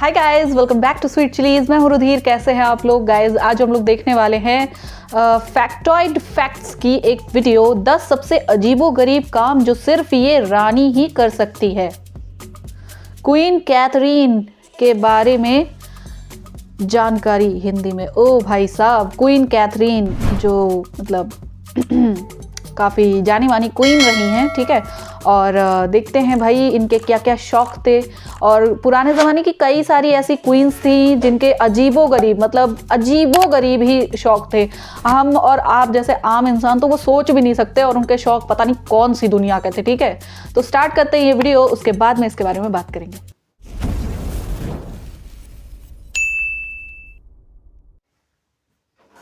Hi guys, welcome back to sweet chillies. मैं हूं रुधिर। कैसे हैं आप लोग गाइस? आज हम लोग देखने वाले हैं फैक्टॉइड फैक्ट्स की एक वीडियो, 10 सबसे अजीबोगरीब काम जो सिर्फ ये रानी ही कर सकती है। क्वीन कैथरीन के बारे में जानकारी हिंदी में। ओ भाई साहब, क्वीन कैथरीन जो मतलब काफ़ी जानी मानी क्वीन रही हैं, ठीक है। और देखते हैं भाई इनके क्या क्या शौक थे। और पुराने ज़माने की कई सारी ऐसी क्वींस थी जिनके अजीबोगरीब ही शौक थे। हम और आप जैसे आम इंसान तो वो सोच भी नहीं सकते, और उनके शौक पता नहीं कौन सी दुनिया के थे, ठीक है। तो स्टार्ट करते हैं ये वीडियो, उसके बाद में इसके बारे में बात करेंगे।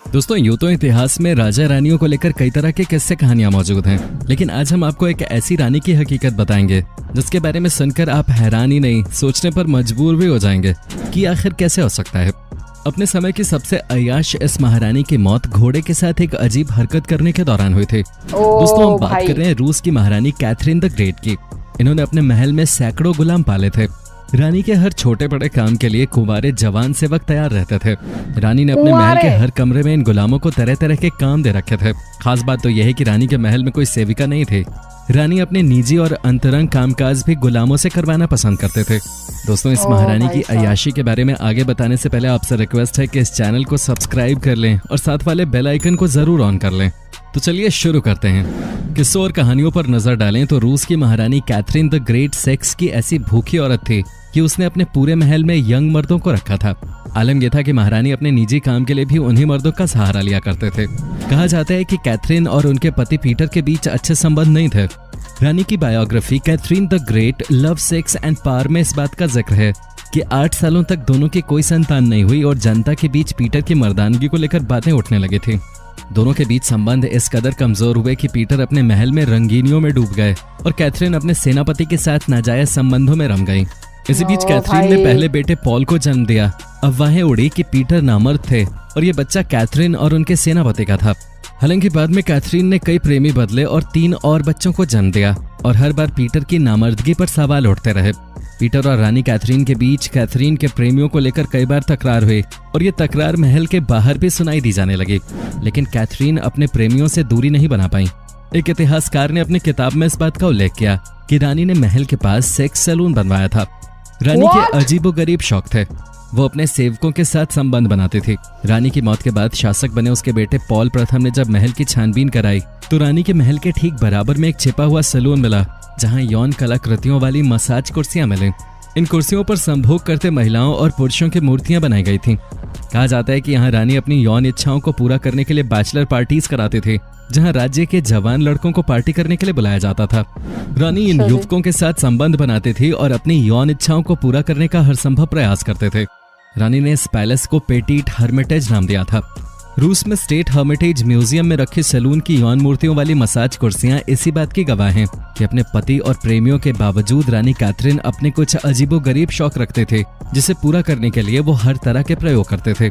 दोस्तों, यूं तो इतिहास में राजा रानियों को लेकर कई तरह के किस्से कहानियां मौजूद हैं, लेकिन आज हम आपको एक ऐसी रानी की हकीकत बताएंगे जिसके बारे में सुनकर आप हैरान ही नहीं, सोचने पर मजबूर भी हो जाएंगे कि आखिर कैसे हो सकता है। अपने समय की सबसे अय्याश इस महारानी की मौत घोड़े के साथ एक अजीब हरकत करने के दौरान हुई थी। दोस्तों, हम बात कर रहे हैं रूस की महारानी कैथरीन द ग्रेट की। इन्होंने अपने महल में सैकड़ों गुलाम पाले थे। रानी के हर छोटे बड़े काम के लिए कुंवारे जवान सेवक तैयार रहते थे। रानी ने अपने महल के हर कमरे में इन गुलामों को तरह तरह के काम दे रखे थे। खास बात तो यह है कि रानी के महल में कोई सेविका नहीं थी। रानी अपने निजी और अंतरंग कामकाज भी गुलामों से करवाना पसंद करते थे। दोस्तों, इस महारानी की अय्याशी के बारे में आगे बताने से पहले आपसे रिक्वेस्ट है कि इस चैनल को सब्सक्राइब कर लें और साथ वाले बेल आइकन को जरूर ऑन कर लें। तो चलिए शुरू करते हैं। किस्सों और कहानियों पर नजर डालें तो रूस की महारानी कैथरीन द ग्रेट सेक्स की ऐसी भूखी औरत थी कि उसने अपने पूरे महल में यंग मर्दों को रखा था। आलम यह था कि महारानी अपने निजी काम के लिए भी उन्हीं मर्दों का सहारा लिया करते थे। कहा जाता है कि कैथरीन और उनके पति पीटर के बीच अच्छे संबंध नहीं थे। रानी की biography Catherine the great love sex and power में इस बात का जिक्र है कि 8 सालों तक दोनों की कोई संतान नहीं हुई और जनता के बीच पीटर की मर्दानगी को लेकर बातें उठने लगी थी। दोनों के बीच संबंध इस कदर कमजोर हुए कि पीटर अपने महल में रंगीनियों में डूब गए और कैथरीन अपने सेनापति के साथ नाजायज संबंधों में रम गई। इसी बीच कैथरीन ने पहले बेटे पॉल को जन्म दिया। अफवाहें उड़ी कि पीटर नामर्द थे और ये बच्चा कैथरीन और उनके सेनापति का था। हालांकि बाद में कैथरीन ने कई प्रेमी बदले और 3 और बच्चों को जन्म दिया और हर बार पीटर की नामर्दगी पर सवाल उठते रहे। पीटर और रानी कैथरीन के बीच कैथरीन के प्रेमियों को लेकर कई बार तकरार हुई और ये तकरार महल के बाहर भी सुनाई दी जाने लगी, लेकिन कैथरीन अपने प्रेमियों से दूरी नहीं बना पाई। एक इतिहासकार ने अपनी किताब में इस बात का उल्लेख किया कि रानी ने महल के पास सेक्स सैलून बनवाया था। रानी के अजीबोगरीब शौक थे। वो अपने सेवकों के साथ संबंध बनाती थी। रानी की मौत के बाद शासक बने उसके बेटे पॉल प्रथम ने जब महल की छानबीन कराई तो रानी के महल के ठीक बराबर में एक छिपा हुआ सैलून मिला जहां यौन कलाकृतियों वाली मसाज कुर्सियां मिली। इन कुर्सियों पर संभोग करते महिलाओं और पुरुषों की मूर्तियां बनाई गई थीं। कहा जाता है कि यहाँ रानी अपनी यौन इच्छाओं को पूरा करने के लिए बैचलर पार्टीज कराती थी, जहां राज्य के जवान लड़कों को पार्टी करने के लिए बुलाया जाता था। रानी इन युवकों के साथ संबंध बनाते थे और अपनी यौन इच्छाओं को पूरा करने का हर संभव प्रयास करते थे। रानी ने इस पैलेस को पेटिट हर्मिटेज नाम दिया था। रूस में स्टेट हर्मिटेज म्यूजियम में रखी सैलून की यौन मूर्तियों वाली मसाज कुर्सियां इसी बात की गवाह हैं कि अपने पति और प्रेमियों के बावजूद रानी कैथरीन अपने कुछ अजीबोगरीब शौक रखते थे, जिसे पूरा करने के लिए वो हर तरह के प्रयोग करते थे।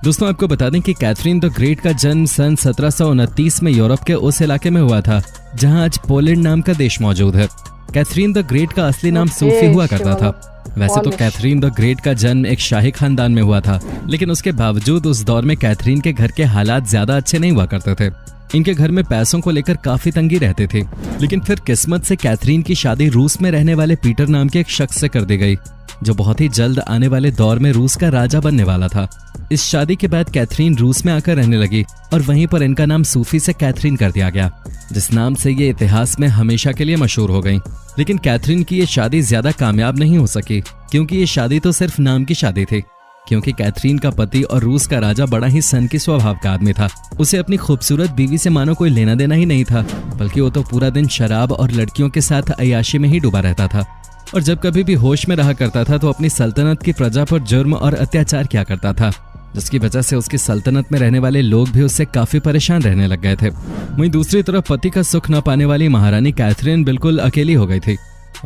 दोस्तों, आपको बता दें कि कैथरीन द ग्रेट का जन्म सन 1729 में यूरोप के उस इलाके में हुआ था जहां आज पोलैंड नाम का देश मौजूद है। कैथरीन द ग्रेट का असली नाम सूफी हुआ करता था। वैसे तो कैथरीन द ग्रेट का जन्म एक शाही खानदान में हुआ था, लेकिन उसके बावजूद उस दौर में कैथरीन के घर के हालात ज्यादा अच्छे नहीं हुआ करते थे। इनके घर में पैसों को लेकर काफी तंगी रहती थी। लेकिन फिर किस्मत से कैथरीन की शादी रूस में रहने वाले पीटर नाम के एक शख्स से कर दी गई, जो बहुत ही जल्द आने वाले दौर में रूस का राजा बनने वाला था। इस शादी के बाद कैथरीन रूस में आकर रहने लगी और वहीं पर इनका नाम सूफी से कैथरीन कर दिया गया, जिस नाम से ये इतिहास में हमेशा के लिए मशहूर हो गई। लेकिन कैथरीन की ये शादी ज्यादा कामयाब नहीं हो सकी, क्योंकि ये शादी तो सिर्फ नाम की शादी थी। क्योंकि कैथरीन का पति और रूस का राजा बड़ा ही सनकी स्वभाव का आदमी था। उसे अपनी खूबसूरत बीवी से मानो कोई लेना देना ही नहीं था, बल्कि वो तो पूरा दिन शराब और लड़कियों के साथ अय्याशी में ही डूबा रहता था। और जब कभी भी होश में रहा करता था तो अपनी सल्तनत की प्रजा पर जुर्म और अत्याचार किया करता था, जिसकी वजह से उसकी सल्तनत में रहने वाले लोग भी उससे काफी परेशान रहने लग गए थे। वहीं दूसरी तरफ पति का सुख न पाने वाली महारानी कैथरीन बिल्कुल अकेली हो गई थी।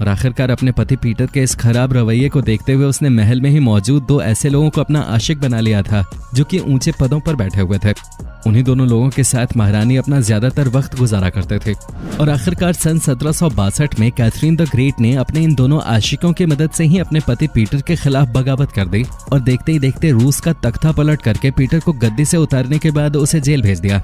और आखिरकार अपने पति पीटर के इस खराब रवैये को देखते हुए उसने महल में ही मौजूद 2 ऐसे लोगों को अपना आशिक बना लिया था जो कि ऊंचे पदों पर बैठे हुए थे। उन्हीं दोनों लोगों के साथ महारानी अपना ज्यादातर वक्त गुजारा करते थे। और आखिरकार सन 1762 में कैथरीन द ग्रेट ने अपने इन दोनों आशिकों की मदद से ही अपने पति पीटर के खिलाफ बगावत कर दी और देखते ही देखते रूस का तख्ता पलट करके पीटर को गद्दी से उतारने के बाद उसे जेल भेज दिया।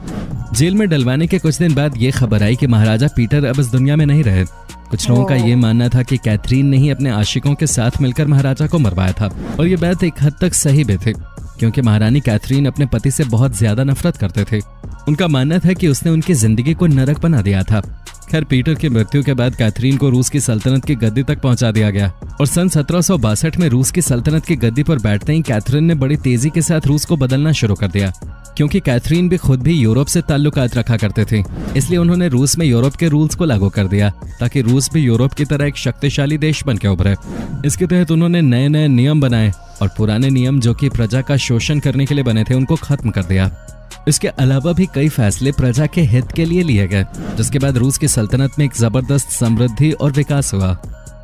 जेल में डलवाने के कुछ दिन बाद ये खबर आई कि महाराजा पीटर अब इस दुनिया में नहीं रहे। कुछ लोगों का ये मानना था कि कैथरीन ने ही अपने आशिकों के साथ मिलकर महाराजा को मरवाया था और ये बात एक हद तक सही भी थी, क्योंकि महारानी कैथरीन अपने पति से बहुत ज्यादा नफरत करते थे। उनका मानना था कि उसने उनकी जिंदगी को नरक बना दिया था। खैर, पीटर की मृत्यु के बाद कैथरीन को रूस की सल्तनत की गद्दी तक पहुंचा दिया गया और सन 1762 में रूस की सल्तनत की गद्दी पर बैठते ही कैथरीन ने बड़ी तेजी के साथ रूस को बदलना शुरू कर दिया। क्योंकि कैथरीन भी खुद भी यूरोप से ताल्लुकात रखा करते थे, इसलिए उन्होंने रूस में यूरोप के रूल्स को लागू कर दिया ताकि रूस भी यूरोप की तरह एक शक्तिशाली देश बन के उभरे। इसके तहत उन्होंने नए नए नियम बनाए और पुराने नियम जो कि प्रजा का शोषण करने के लिए बने थे उनको खत्म कर दिया। इसके अलावा भी कई फैसले प्रजा के हित के लिए लिए गए, जिसके बाद रूस की सल्तनत में एक जबरदस्त समृद्धि और विकास हुआ।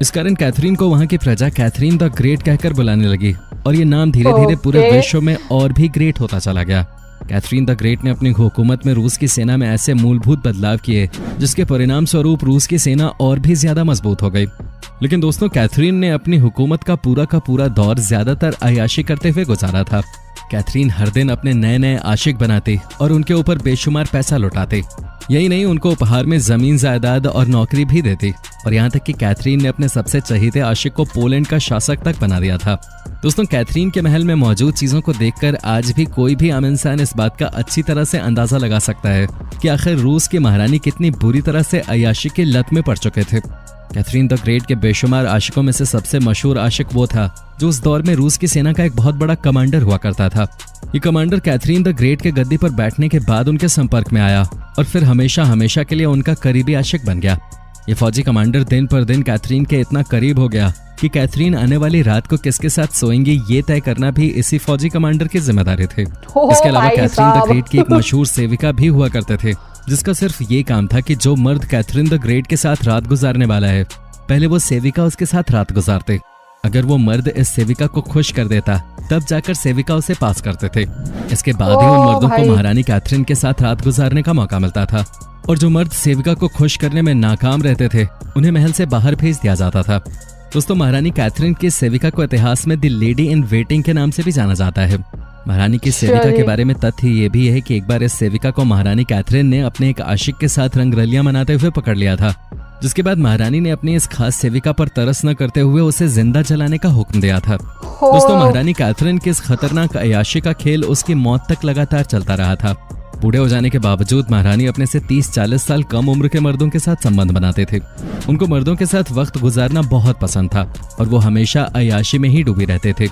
इस कारण कैथरीन को वहां की प्रजा कैथरीन द ग्रेट कहकर बुलाने लगी और ये नाम धीरे धीरे पूरे विश्व में और भी ग्रेट होता चला गया। कैथरीन द ग्रेट ने अपनी हुकूमत में रूस की सेना में ऐसे मूलभूत बदलाव किए जिसके परिणाम स्वरूप रूस की सेना और भी ज्यादा मजबूत हो गई। लेकिन दोस्तों, कैथरीन ने अपनी हुकूमत का पूरा दौर ज्यादातर अय्याशी करते हुए गुजारा था। कैथरीन हर दिन अपने नए नए आशिक बनाती और उनके ऊपर बेशुमार पैसा लुटाती। यही नहीं, उनको उपहार में जमीन जायदाद और नौकरी भी देती और यहाँ तक कि कैथरीन ने अपने सबसे चहीते आशिक को पोलैंड का शासक तक बना दिया था। दोस्तों, कैथरीन के महल में मौजूद चीजों को देखकर आज भी कोई भी आम इंसान इस बात का अच्छी तरह से अंदाजा लगा सकता है कि आखिर रूस की महारानी कितनी बुरी तरह से अय्याशी की लत में पड़ चुके थे। कैथरीन द ग्रेट के बेशुमार आशिकों में से सबसे मशहूर आशिक वो था जो उस दौर में रूस की सेना का एक बहुत बड़ा कमांडर हुआ करता था। ये कमांडर कैथरीन द ग्रेट के गद्दी पर बैठने के बाद उनके संपर्क में आया और फिर हमेशा के लिए उनका करीबी आशिक बन गया। ये फौजी कमांडर दिन पर दिन कैथरीन के इतना करीब हो गया कि कैथरीन आने वाली रात को किसके साथ सोएंगी ये तय करना भी इसी फौजी कमांडर की जिम्मेदारी थी। इसके अलावा कैथरीन द ग्रेट की एक मशहूर सेविका भी हुआ करते थे जिसका सिर्फ ये काम था कि जो मर्द कैथरीन द ग्रेट के साथ रात गुजारने वाला है, पहले वो सेविका उसके साथ रात गुजारते। अगर वो मर्द इस सेविका को खुश कर देता तब जाकर सेविका उसे पास करते थे। इसके बाद ही उन मर्दों को महारानी कैथरीन के साथ रात गुजारने का मौका मिलता था और जो मर्द सेविका को खुश करने में नाकाम रहते थे उन्हें महल से बाहर भेज दिया जाता था। दोस्तों, महारानी कैथरीन की सेविका को इतिहास में द लेडी इन वेटिंग के नाम से भी जाना जाता है। महारानी की सेविका के बारे में तथ्य ये भी है कि एक बार इस सेविका को महारानी कैथरीन ने अपने एक आशिक के साथ रंगरलियां मनाते हुए पकड़ लिया था, जिसके बाद महारानी ने अपनी इस खास सेविका पर तरस न करते हुए उसे जिंदा जलाने का हुक्म दिया था। दोस्तों, महारानी कैथरीन की इस खतरनाक अय्याशी का खेल उसकी मौत तक लगातार चलता रहा था। बूढ़े हो जाने के बावजूद महारानी अपने से 30-40 साल कम उम्र के मर्दों के साथ संबंध बनाते थे। उनको मर्दों के साथ वक्त गुजारना बहुत पसंद था और वो हमेशा अय्याशी में ही डूबी रहते थे।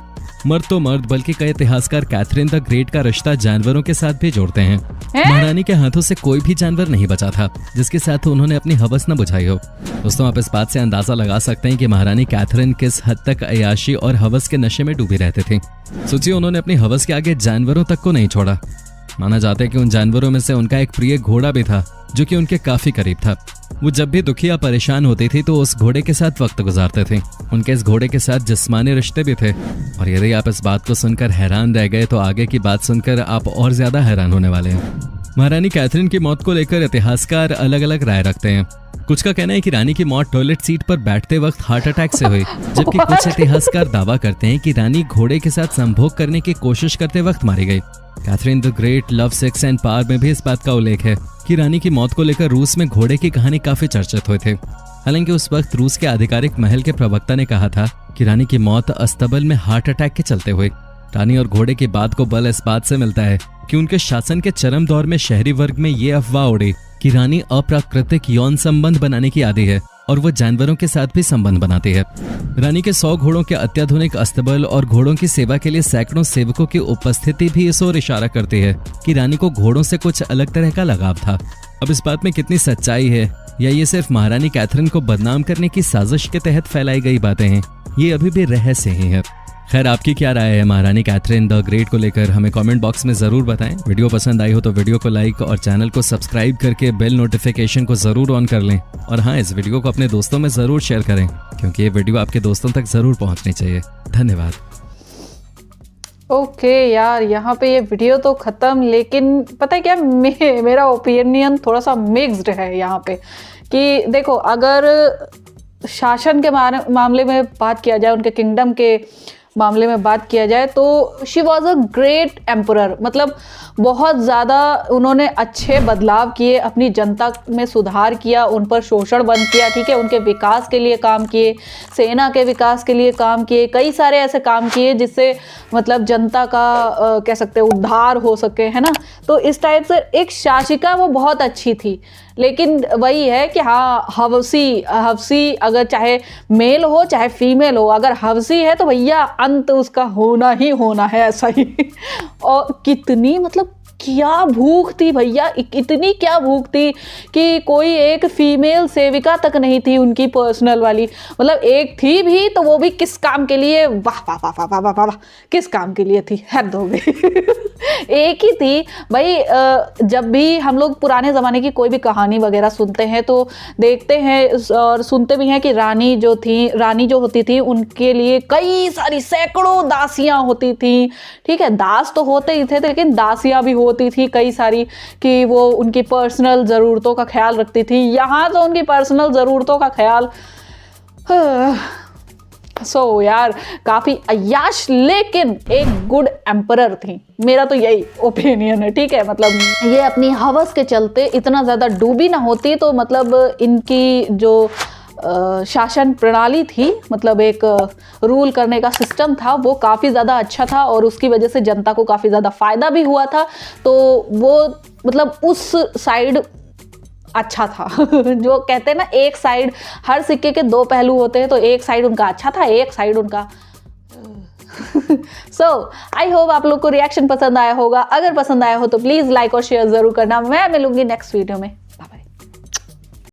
मर्द तो मर्द, बल्कि कई इतिहासकार कैथरीन द ग्रेट का रिश्ता जानवरों के साथ भी जोड़ते हैं। महारानी के हाथों से कोई भी जानवर नहीं बचा था जिसके साथ उन्होंने अपनी हवस न बुझाई हो। दोस्तों, आप इस बात से अंदाजा लगा सकते हैं कि महारानी कैथरीन किस हद तक अय्याशी और हवस के नशे में डूबी रहते थे। सोचिए, उन्होंने अपनी हवस के आगे जानवरों तक को नहीं छोड़ा। माना जाता है कि उन जानवरों में से उनका एक प्रिय घोड़ा भी था जो कि उनके काफी करीब था। वो जब भी दुखी या परेशान होती थी तो उस घोड़े के साथ वक्त गुजारते थे। उनके इस घोड़े के साथ जिस्मानी रिश्ते भी थे और यदि आप इस बात को सुनकर हैरान रह गए तो आगे की बात सुनकर आप और ज्यादा हैरान होने वाले हैं। महारानी कैथरीन की मौत को लेकर इतिहासकार अलग अलग राय रखते हैं। कुछ का कहना है कि रानी की मौत टॉयलेट सीट पर बैठते वक्त हार्ट अटैक से हुई, जबकि कुछ इतिहासकार दावा करते हैं कि रानी घोड़े के साथ संभोग करने की कोशिश करते वक्त मारी गई। Catherine the great love, sex and power में भी इस बात का उल्लेख है कि रानी की मौत को लेकर रूस में घोड़े की कहानी काफी चर्चित हुए थे। हालांकि उस वक्त रूस के आधिकारिक महल के प्रवक्ता ने कहा था कि रानी की मौत अस्तबल में हार्ट अटैक के चलते हुए। रानी और घोड़े की बात को बल इस बात से मिलता है कि उनके शासन के चरम दौर में शहरी वर्ग में ये अफवाह उड़ी कि रानी अप्राकृतिक यौन संबंध बनाने की आदी है और वो जानवरों के साथ भी संबंध बनाती है। रानी के 100 घोड़ों के अत्याधुनिक अस्तबल और घोड़ों की सेवा के लिए सैकड़ों सेवकों की उपस्थिति भी इस ओर इशारा करती है कि रानी को घोड़ों से कुछ अलग तरह का लगाव था। अब इस बात में कितनी सच्चाई है या ये सिर्फ महारानी कैथरीन को बदनाम करने की साजिश के तहत फैलाई गई बातें हैं, ये अभी भी रहस्य ही है। खैर, आपकी क्या राय है महारानी कैथरीन द ग्रेट को लेकर, हमें कमेंट बॉक्स में ज़रूर बताएं। वीडियो पसंद आई हो तो वीडियो को लाइक और चैनल को सब्सक्राइब करके बेल नोटिफिकेशन को ज़रूर ऑन कर लें। और हाँ, इस वीडियो को अपने दोस्तों में ज़रूर शेयर करें, क्योंकि ये वीडियो आपके दोस्तों तक ज़रूर पहुँचनी चाहिए। धन्यवाद। ओके यार, यहाँ पे ये वीडियो तो ख़त्म, लेकिन पता है क्या, मेरा ओपिनियन थोड़ा सा मिक्स्ड है यहाँ पे। कि देखो, अगर शासन के मामले में बात किया जाए, उनके किंगडम के मामले में बात किया जाए, तो she was a great emperor. मतलब बहुत ज़्यादा उन्होंने अच्छे बदलाव किए, अपनी जनता में सुधार किया, उन पर शोषण बंद किया, ठीक है, उनके विकास के लिए काम किए, सेना के विकास के लिए काम किए, कई सारे ऐसे काम किए जिससे मतलब जनता का कह सकते हैं उद्धार हो सके, है ना। तो इस टाइप से एक शासिका वो बहुत अच्छी थी। लेकिन वही है कि हाँ, हवसी अगर चाहे मेल हो चाहे फीमेल हो, अगर हवसी है तो भैया अंत उसका होना ही होना है, ऐसा ही। और कितनी मतलब क्या भूख थी भैया, इतनी क्या भूख थी कि कोई एक फीमेल सेविका तक नहीं थी उनकी पर्सनल वाली। मतलब एक थी भी तो वो भी किस काम के लिए, वाह वाह वाह वाह वाह वाह, किस काम के लिए थी, हद हो गई। एक ही थी भाई। जब भी हम लोग पुराने ज़माने की कोई भी कहानी वगैरह सुनते हैं तो देखते हैं और सुनते भी हैं कि रानी जो होती थी उनके लिए कई सारी सैकड़ों दासियाँ होती थी, ठीक है। दास तो होते ही थे लेकिन दासियाँ भी होती थी कई सारी, कि वो उनकी पर्सनल ज़रूरतों का ख्याल रखती थी। यहाँ तो उनकी पर्सनल ज़रूरतों का ख्याल यार काफ़ी अय्याश, लेकिन एक गुड एम्परर थी। मेरा तो यही ओपिनियन है, ठीक है। मतलब ये अपनी हवस के चलते इतना ज़्यादा डूबी ना होती तो मतलब इनकी जो शासन प्रणाली थी, मतलब एक रूल करने का सिस्टम था, वो काफ़ी ज़्यादा अच्छा था और उसकी वजह से जनता को काफ़ी ज़्यादा फ़ायदा भी हुआ था। तो वो मतलब उस साइड अच्छा था। जो कहते हैं ना, एक साइड, हर सिक्के के दो पहलू होते हैं, तो एक साइड उनका अच्छा था, एक साइड उनका आई होप आप लोग को रिएक्शन पसंद आया होगा। अगर पसंद आया हो तो प्लीज़ लाइक और शेयर ज़रूर करना। मैं मिलूंगी नेक्स्ट वीडियो में।